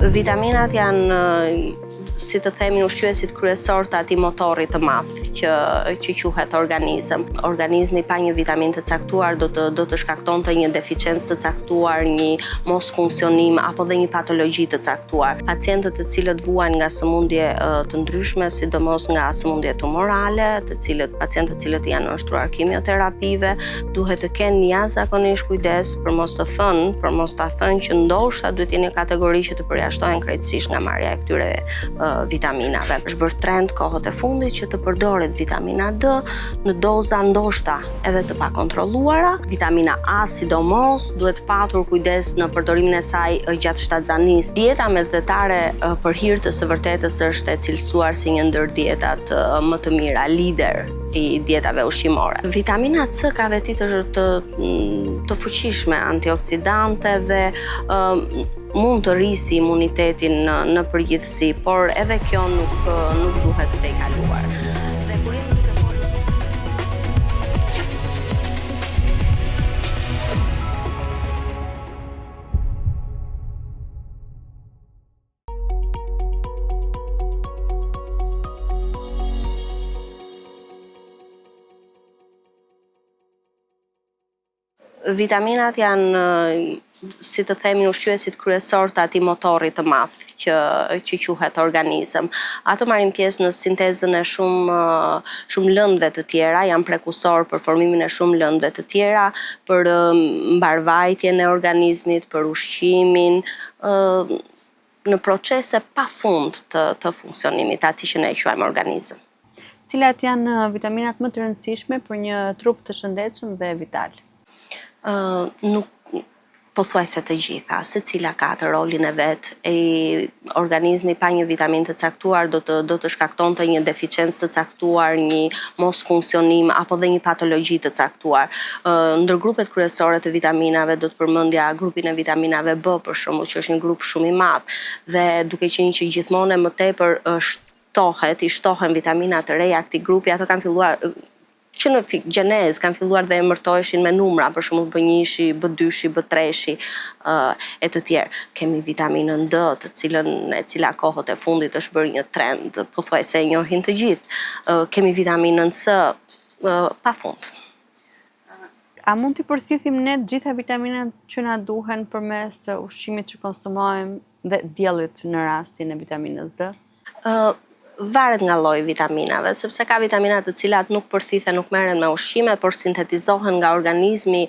Vitaminat janë, si të themi, ushqyesit kryesor të atij motori të madh që quhet organizëm. Organizmi pa një vitaminë të caktuar do të shkaktonte një deficiencë të caktuar, një mos funksionim apo dhe një patologji të caktuar. Pacientët të cilët vuajnë nga sëmundje të ndryshme, sidomos nga sëmundje tumorale, pacientët të cilët janë ushtruar kimioterapive, duhet të kenë jashtëzakonisht kujdes për mos ta thënë që ndoshta duhet jeni kategori që të përjashtohen krejtësisht nga marrja e këtyre vitaminave. Është bërë trend kohët e fundit që të përdoret vitamina D në doza ndoshta edhe të pakontrolluara. Vitamina A sidomos duhet patur kujdes në përdorimin e saj gjatë shtatzanisë. Dieta mesdhetare për hir të së vërtetës është e cilësuar si një ndër dietat më të mira, lider i dietave ushqimore. Vitamina C ka veti të fuqishme antioksidante dhe mund të rrisi imunitetin në përgjithësi, por edhe kjo nuk duhet të kaluar. Dhe kur jemi duke folur vitaminat janë, si të themi, ushqyesit kryesor të atij motori të madh që quhet organizëm. Ato marrin pjesë në sintezën e shumë lëndëve të tjera, janë prekursor për formimin e shumë lëndëve të tjera, për mbarvajtjen e organizmit, për ushqimin, në procese pafund të funksionimit atij që ne e quajmë organizëm. Cilat janë vitaminat më të rëndësishme për një trup të shëndetshëm dhe vital? Nuk pothuajse të gjitha, secila ka atë rolin e vet. Organizmi pa një vitaminë të caktuar do të shkaktonte një deficiencë të caktuar, një mos funksionim apo dhe një patologji të caktuar. Ndër grupet kryesore të vitaminave do të përmendja grupin e vitaminave B, për shembull, që është një grup shumë i madh, dhe duke qenë që gjithmonë më tepër i shtohen vitamina të reja këtij grupi, ato kanë filluar që në gjenezë kanë filluar dhe emërtoheshin me numra, për shembull B1, B2, B3 e të tjerë. Kemi vitaminën D, e cila kohët e fundit është bërë një trend, pothuajse e njohin të gjithë. Kemi vitaminën C, pafund. A mund t'i përshtythim ne të gjitha vitaminat që na duhen përmes ushqimit që konsumojmë dhe diellit në rastin e vitaminës D? Varet nga lloji i vitaminave, sepse ka vitamina të cilat nuk përthithen, nuk merren me ushqime, por sintetizohen nga organizmi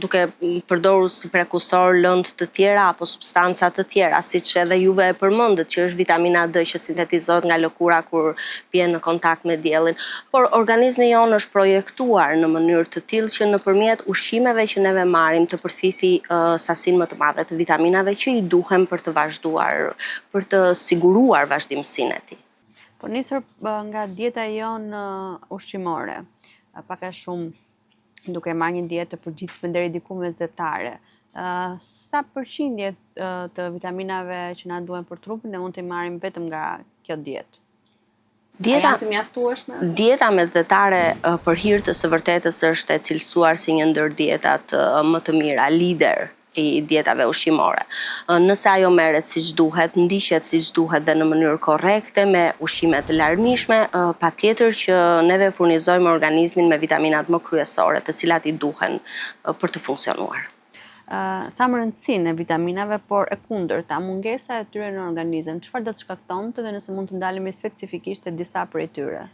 duke përdorur si prekursor lëndë të tjera apo substanca të tjera, siç edhe juve e përmendët që është vitamina D që sintetizohet nga lëkura kur vjen në kontakt me diellin. Por organizmi jonë është projektuar në mënyrë të tillë që nëpërmjet ushqimeve që neve marrim të përthithi sasinë më të madhe të vitaminave që i duhen për të vazhduar, për të siguruar vazhdimsinë e tij. Po nisur nga dieta jonë ushqimore, pak a shumë duke marrë një dietë të përgjithshme deri diku mesdhetare, sa përqindje të vitaminave që na duhen për trupin ne mund të marrim vetëm nga kjo dietë? Dieta të mjaftueshme? Dieta mesdhetare për hir të së vërtetës është e cilësuar si një ndër dietat më të mira, lider i dietave ushqimore. Nëse ajo merret siç duhet, ndiqet siç duhet dhe në mënyrë korrekte me ushqime të larmishme, patjetër që neve furnizojmë organizmin me vitaminat më kryesore, të cilat i duhen për të funksionuar. Thamë rëndësinë e vitaminave, por e kundërta, mungesa e tyre në organizëm, çfarë do të shkaktonte dhe nëse mund të ndalemi specifikisht te disa prej tyre?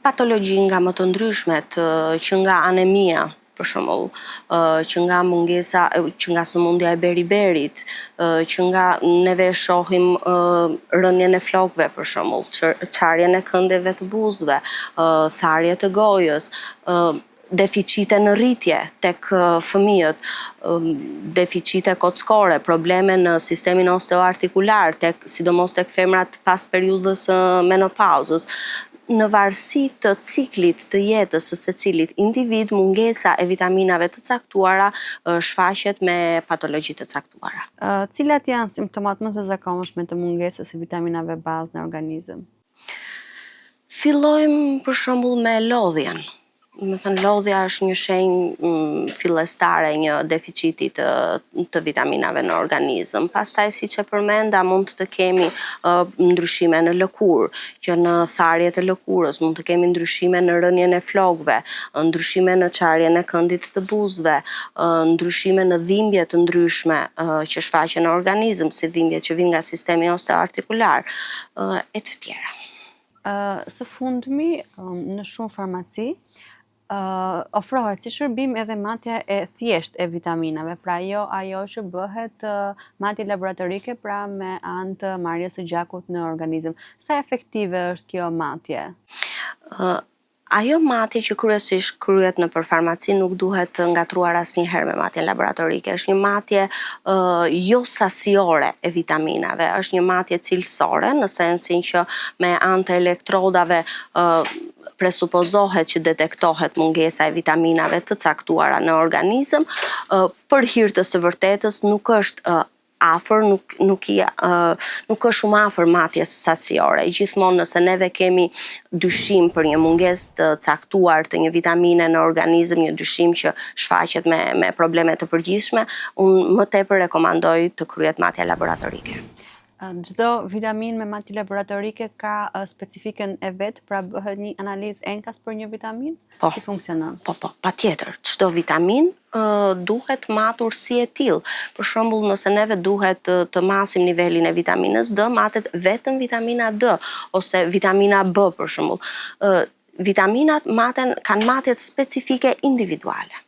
Patologji nga më të ndryshmet, që nga anemia, për shembull, që nga mungesa, që nga sëmundja e beriberit, që nga neve shohim rënjen e flokëve, për shembull, çarjen e këndeve të buzëve, tharje të gojës, deficite në rritje tek fëmijët, deficite kockore, probleme në sistemin osteoartikular, sidomos tek femrat pas periudhës menopauzës. Në varësi të ciklit të jetës së secilit individ, mungesa e vitaminave të caktuara shfaqet me patologji të caktuara. Cilat janë simptomat më të zakonshme të mungesës së vitaminave bazë në organizëm? Fillojmë për shembull me lodhjen. më thënë, lodhja është një shenjë fillestare një deficiti të vitaminave në organizëm. Pastaj, siç e përmenda, mund të kemi ndryshime në lëkurë, që në tharjet e lëkurës, mund të kemi ndryshime në rënien e flokëve, ndryshime në qarjen e këndit të buzëve, ndryshime në dhimbje të ndryshme që shfaqen në organizëm, si dhimbje që vijnë nga sistemi osteoartikular, e të tjera. Së fundmi, në shumë farmaci, ofrohet si shërbim edhe matja e thjesht e vitaminave, pra jo ajo që bëhet matje laboratorike, pra me anë të marrjes së gjakut në organizëm. Sa efektive është kjo matje? Ajo matje që kryesisht kryet në farmaci nuk duhet të ngatruar asnjëherë me matjen laboratorike. Është një matje jo sasiore e vitaminave, është një matje cilësore, në sensin që me anë të elektrodave presupozohet që detektohet mungesa e vitaminave të caktuara në organizëm. Për hir të së vërtetës nuk është afër, nuk është shumë afër matjes sasiore. Gjithmonë nëse neve kemi dyshim për një mungesë të caktuar të një vitamine në organizëm, një dyshim që shfaqet me probleme të përgjithshme, unë më tepër rekomandoj të kryet matja laboratorike. Çdo vitaminë me matje laboratorike ka specifikën e vet, pra bëhet një analizë enkas për një vitaminë? Po. Si funksionon? Po, patjetër. Çdo vitaminë duhet matur si e tillë. Për shembull, nëse neve duhet të masim nivelin e vitaminës D, matet vetëm vitamina D ose vitamina B për shembull. Vitaminat kanë matjet specifike individuale.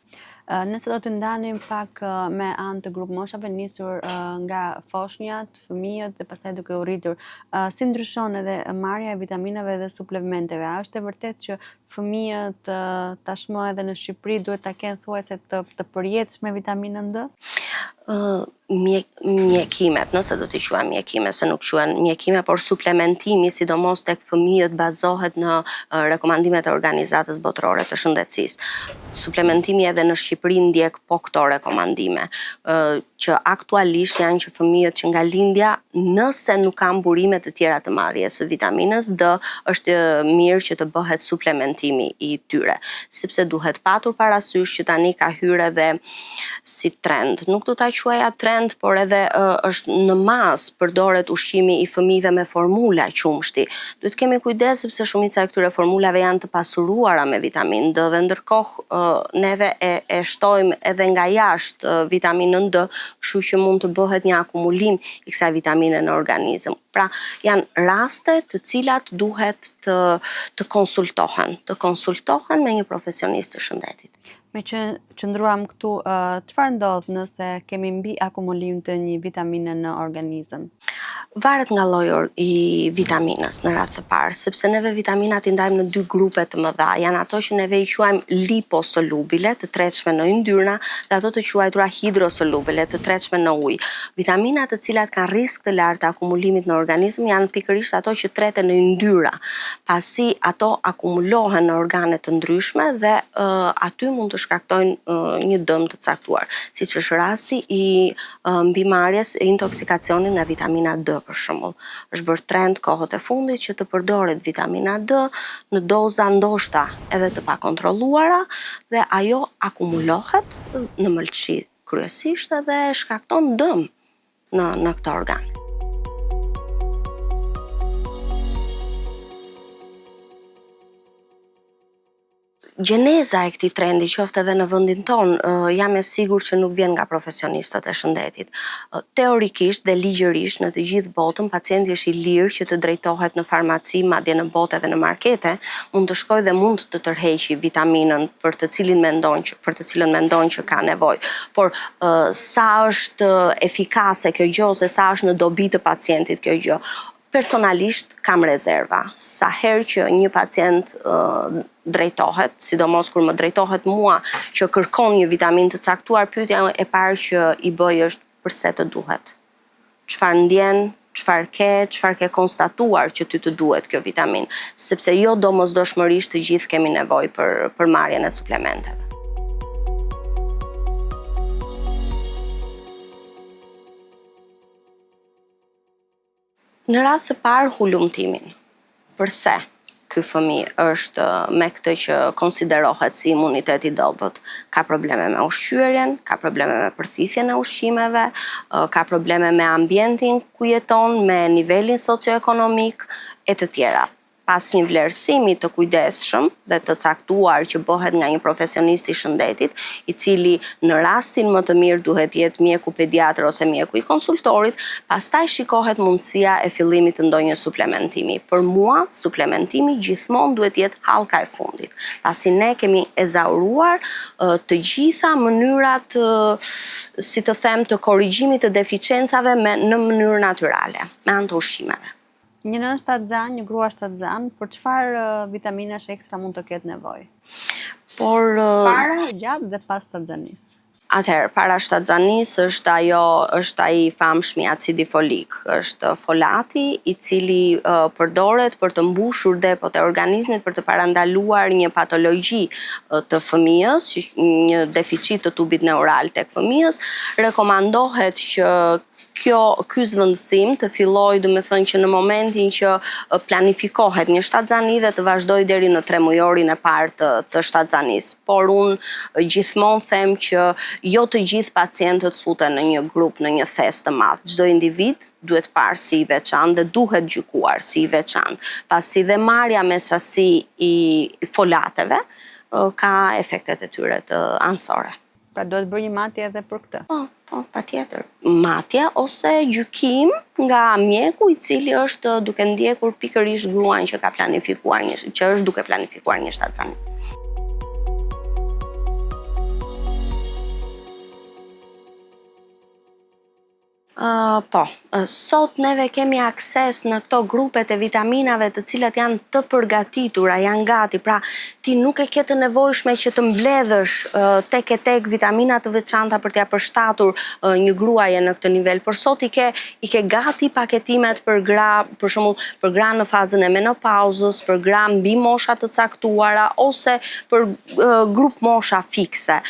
Nëse do të ndanim pak me anë të grup moshave, nisur nga foshnjat, fëmijët dhe pastaj duke u rritur, si ndryshon edhe marrja e vitaminave dhe suplementeve? A është e vërtetë që fëmijët tashmë edhe në Shqipëri duhet ta kenë thuajse të përjetshme vitaminën D? Mjekimet, nëse do t'i quajmë mjekime, se nuk quhen mjekime, por suplementimi, sidomos tek fëmijët, bazohet në rekomandimet e Organizatës Botërore të Shëndetësisë. Suplementimi edhe në Shqipëri ndjek po këto rekomandime, që aktualisht janë që fëmijët që nga lindja, nëse nuk kanë burime të tjera të marrjes së vitaminës D, është mirë që të bëhet suplementimi i tyre, sepse duhet patur parasysh që tani ka hyrë edhe si trend. Nuk do ta quaja trend, por edhe është në mas përdoret ushqimi i fëmijëve me formula qumshti. Duhet kemi kujdes sepse shumica e këtyre formulave janë të pasuruara me vitaminë D dhe ndërkohë neve e shtojmë edhe nga jashtë vitaminën D, kështu që mund të bëhet një akumulim i kësaj vitamine në organizëm. Pra, janë raste të cilat duhet të konsultohen me një profesionist të shëndetit. Me që qëndruam këtu, çfarë ndodh nëse kemi mbi akumulim të një vitamine në organizëm? Varet nga lloji i vitaminës në radhë të parë, sepse neve vitaminat i ndajmë në dy grupe të mëdha. Janë ato që neve i quajmë liposolubile, të tretshme në yndyrna, dhe ato të quajtura hidrosolubile, të tretshme në ujë. Vitaminat të cilat kanë risk të lartë të akumulimit në organizëm janë pikërisht ato që treten në yndyra, pasi ato akumulohen në organe të ndryshme dhe aty mund të shkaktojnë një dëm të caktuar, siç është rasti i mbimarrjes e intoksikacionit nga vitamina D për shembull. Është bërë trend kohët e fundit që të përdoret vitamina D në doza ndoshta edhe të pakontrolluara dhe ajo akumulohet në mëlçi kryesisht dhe shkakton dëm në këtë organ. Gjeneza e këtij trendi, qoftë edhe në vendin tonë, jam e sigurt që nuk vjen nga profesionistët e shëndetit. Teorikisht dhe ligjërisht në të gjithë botën, pacienti është i lirë që të drejtohet në farmaci, madje në botë edhe në markete, mund të shkojë dhe mund të tërheqë vitaminën për të cilën mendon që ka nevojë. Por sa është efikase kjo gjë ose sa është në dobi të pacientit kjo gjë? Personalisht kam rezerva. Sa herë që një pacient drejtohet, sidomos kur më drejtohet mua që kërkon një vitaminë të caktuar, pyetja e parë që i bëj është pse të duhet. Çfarë ndjen, çfarë ke konstatuar që ty të duhet kjo vitaminë, sepse jo domosdoshmërisht të gjithë kemi nevojë për marrjen e suplementeve. Në radhë të parë hulumtimin. Përse? ky fëmijë është me këtë që konsiderohet si imunitet i dobët. Ka probleme me ushqyerjen, ka probleme me përthithjen e ushqimeve, ka probleme me ambientin ku jeton, me nivelin socioekonomik e të tjera. Pas një vlerësimi të kujdesshëm dhe të caktuar që bëhet nga një profesionist i shëndetit, i cili në rastin më të mirë duhet jetë mjeku pediatër ose mjeku i konsultorit, pastaj shikohet mundësia e fillimit të ndonjë suplementimi. Për mua, suplementimi gjithmonë duhet jetë hallka e fundit, pasi ne kemi ezauruar të gjitha mënyrat, si të them, të korrigjimit të deficiencave në mënyrë natyrale, me anë të ushqimeve. Një nën shtatzan, një grua shtatzan, për çfarë vitaminash ekstra mund të ketë nevojë? Para, gjatë dhe pas shtatzanisë. Atëherë, para shtatzanisë është ai famshmi acidi folik, është folati i cili përdoret për të mbushur depot e organizmit për të parandaluar një patologji të fëmijës, një deficit të tubit neural tek fëmijës. Rekomandohet që ky zvendësim të fillojë, domethënë që në momentin që planifikohet një shtatzani dhe të vazhdojë deri në 3 mujorin e parë të shtatzanisë. Por unë gjithmonë them që jo të gjithë pacientët futen në një grup, në një thes të madh. Çdo individ duhet parë si i veçantë dhe duhet gjykuar si i veçantë, pasi dhe marrja me sasi i folateve ka efektet e tyre të anësore. Pra duhet bërë një matje edhe për këtë? Po, patjetër. Matje ose gjykim nga mjeku i cili është duke ndjekur pikërisht gruan që ka planifikuar që është duke planifikuar një shtatzani. Po, sot neve kemi akses në këto grupet e vitaminave të cilat janë të përgatitura, janë gati, pra ti nuk e ke të nevojshme që të mbledhësh tek e tek vitamina të veçanta për t'ia përshtatur një gruaje në këtë nivel. Por sot i ke gati paketimet për gra, për shembull, për gra në fazën e menopauzës, për gra mbi mosha të caktuara ose për grup mosha fikse.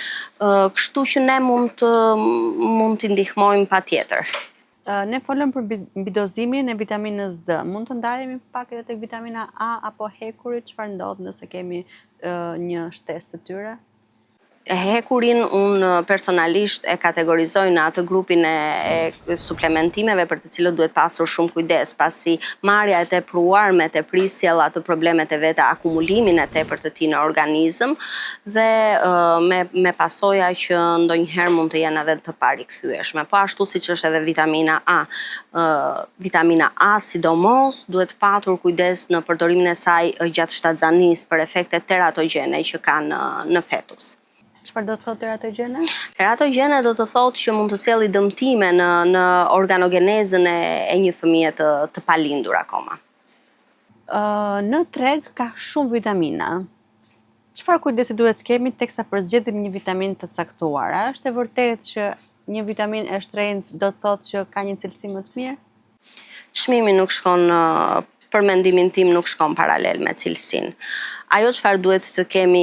Kështu që ne mund t'i ndihmojmë patjetër. Ne folëm për mbidozimin e vitaminës D. Mund të ndaremi pak edhe tek vitamina A apo hekurit, çfarë ndodh nëse kemi një shtesë të tyre? Hekurin unë personalisht e kategorizoj në atë grupin e suplementimeve për të cilët duhet pasur shumë kujdes, pasi marrja e tepruar me teprisjell ato problemet e veta, akumulimin e tepërt të tij në organizëm dhe me pasoja që ndonjëherë mund të jenë edhe të parikthyer. Po ashtu siç është edhe vitamina A. Vitamina A sidomos duhet patur kujdes në përdorimin e saj gjatë shtatzanisë për efektet teratogjene që ka në fetus. Çfarë do të thotë teratogjene? Teratogjene do të thotë që mund të sjellë dëmtime në organogenezën e një fëmije të palindur akoma. Në treg ka shumë vitamina. Çfarë kujdesi duhet të kemi teksa përzgjedhim një vitaminë të caktuar? A është e vërtetë që një vitaminë e shtrenjtë do të thotë që ka një cilësi më të mirë? Çmimi nuk shkon për mendimin tim nuk shkon paralel me cilësinë. Ajo çfarë duhet të kemi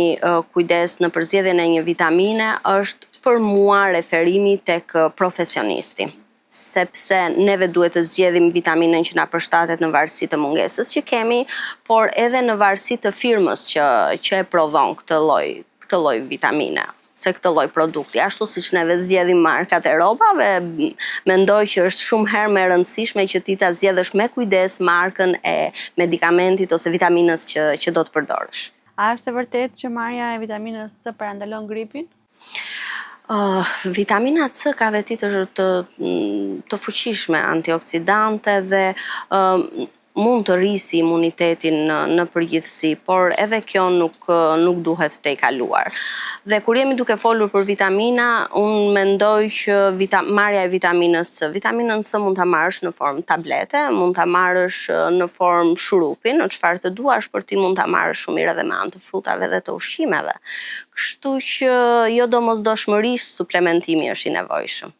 kujdes në përzgjedhjen e një vitamine është për mua referimi tek profesionisti. Sepse neve duhet të zgjedhim vitaminën që na përshtatet në varësi të mungesës që kemi, por edhe në varësi të firmës që e prodhon këtë lloj vitamine, se këtë lloj produkti. Ashtu siç neve zgjedhim markat e rrobave, mendoj që është shumë herë më e rëndësishme që ti ta zgjedhësh me kujdes markën e medikamentit ose vitaminës që do të përdorësh. A është e vërtetë që marrja e vitaminës C parandalon gripin? Vitamina C ka veti të fuqishme antioksidante dhe mund të rrisi imunitetin në përgjithësi, por edhe kjo nuk duhet të i kaluar. Dhe kur jemi duke folur për vitamina, unë mendoj që marrja e vitaminës C. Vitaminën C mund ta marrësh në formë tablete, mund ta marrësh në formë shurupi, në çfarë të duash, por ti mund ta marrësh shumë mirë edhe me anë të frutave dhe të ushqimeve. Kështu që jo domosdoshmërisht suplementimi është i nevojshëm.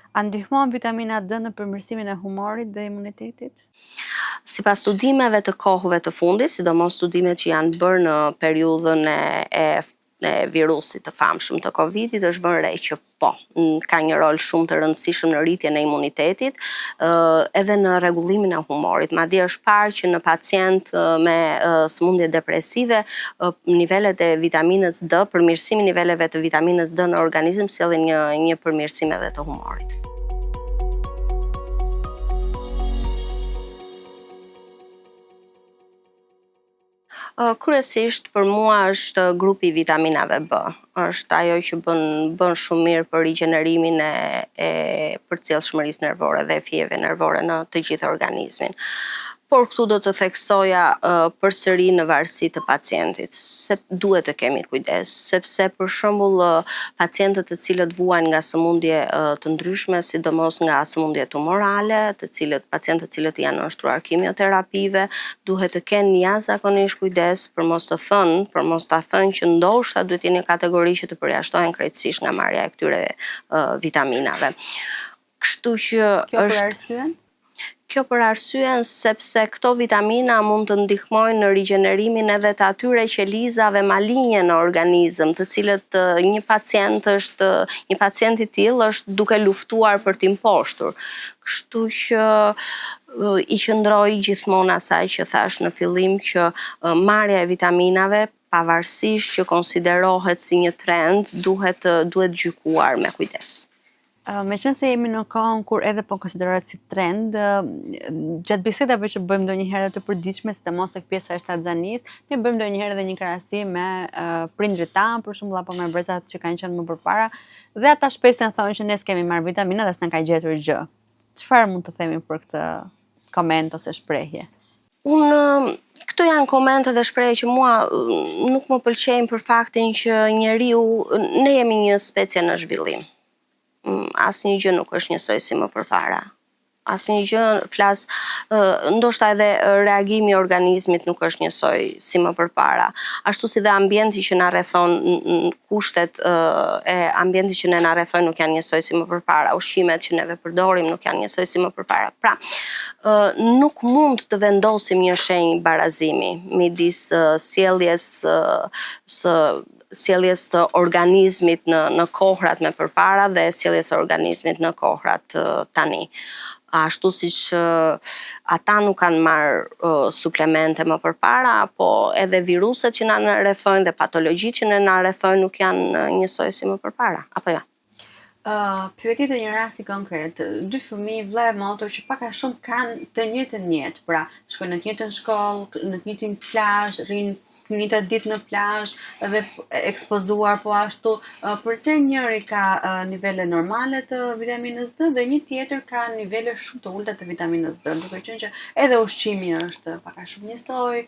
A ndihmon vitamina D në përmirësimin e humorit dhe imunitetit? Sipas studimeve të kohëve të fundit, sidomos studimet që janë bërë në periudhën e virusit të famshëm të Covidit është vënë re që po, ka një rol shumë të rëndësishëm në rritjen e imunitetit, edhe në rregullimin e humorit. Madje është parë që në pacient me sëmundje depresive, nivelet e vitaminës D, përmirësimi i niveleve të vitaminës D në organizëm sjellin një përmirësim edhe të humorit. Kryesisht për mua është grupi i vitaminave B. Është ajo që bën shumë mirë për rigjenerimin e përcjellshmërisë nervore dhe fijeve nervore në të gjithë organizmin. Por këtu do të theksoja përsëri në varësi të pacientit, se duhet të kemi kujdes, sepse për shembull pacientët të cilët vuajnë nga sëmundje të ndryshme, sidomos nga sëmundje tumorale, pacientët të cilët janë nënshtruar kimioterapive, duhet të kenë jashtëzakonisht kujdes për mos ta thënë që ndoshta duhet jeni në kategori që të përjashtohen krejtësisht nga marrja e këtyre vitaminave. Kështu që Kjo për arsyen sepse këto vitamina mund të ndihmojnë në rigjenerimin edhe të atyre qelizave maligne në organizëm, të cilët një pacient i tillë është duke luftuar për t'i mposhtur. Kështu që i qëndroj gjithmonë asaj që thash në fillim që marrja e vitaminave, pavarësisht që konsiderohet si një trend, duhet gjykuar me kujdes. Meqense jemi në kohën kur edhe po konsiderohet si trend, gjatë bisedave që bëjmë ndonjëherë të përditshme, sidomos tek pjesa e shtatzanisë, ne bëjmë ndonjëherë edhe një krahasim me prindrit tanë, për shembull, apo me vëllezërat që kanë qenë më përpara, dhe ata shpesh të thonë që ne s'kemi marrë vitamina dhe s'na ka gjetur gjë. Çfarë mund të themi për këtë koment ose shprehje? Këto janë komente dhe shprehje që mua nuk më pëlqejnë për faktin që ne jemi një specie në zhvillim. Asnjë gjë nuk është njësoj si më përpara. Asnjë gjë, ndoshta edhe reagimi i organizmit nuk është njësoj si më përpara. Ashtu si dhe ambienti që na rrethon, kushtet e ambientit që ne na rrethojnë nuk janë njësoj si më përpara. Ushqimet që neve përdorim nuk janë njësoj si më përpara. Pra, nuk mund të vendosim një shenjë barazimi midis sjelljes së organizmit në kohrat me përpara dhe sjelljes së organizmit në kohrat tani. Ashtu siç ata nuk kanë marrë suplemente më përpara, po edhe viruset që na rrethojnë dhe patologjitë që na rrethojnë nuk janë njësoj si më përpara, apo jo? Pyetje të një rasti konkret. 2 fëmijë, vëlla e motor, që pak a shumë kanë të njëjtën jetë, pra shkojnë në të njëjtën shkollë, në të njëjtin plazh, rrinë një të ditë në plazh dhe ekspozuar po ashtu, përse njëri ka nivele normale të vitaminës D dhe një tjetër ka nivele shumë të ulta të vitaminës D, duke qenë që edhe ushqimi është pak a shumë njësoj.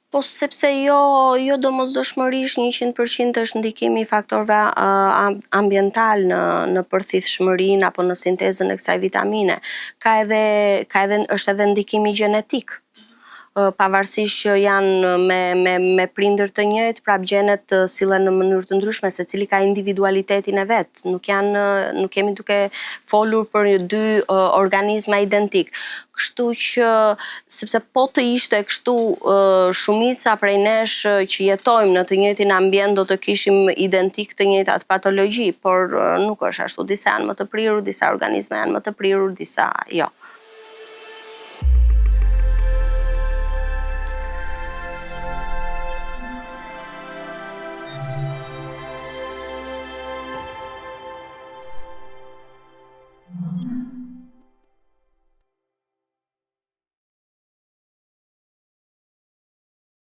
Po sepse jo domosdoshmërisht 100% është ndikimi i faktorëve ambiental në përthithshmërinë apo në sintezën e kësaj vitamine. Është edhe ndikimi gjenetik. Pavarësisht që janë me prindër të njëjtë, prap gjenet sillen në mënyrë të ndryshme, secili ka individualitetin e vet. Nuk kemi duke folur për 2 organizma identik. Kështu që sepse po të ishte kështu, shumica prej nesh që jetojmë në të njëjtin ambient do të kishim identik të njëjtat patologji, por nuk është ashtu. Disa janë më të prirur, disa organizma janë më të prirur, disa jo.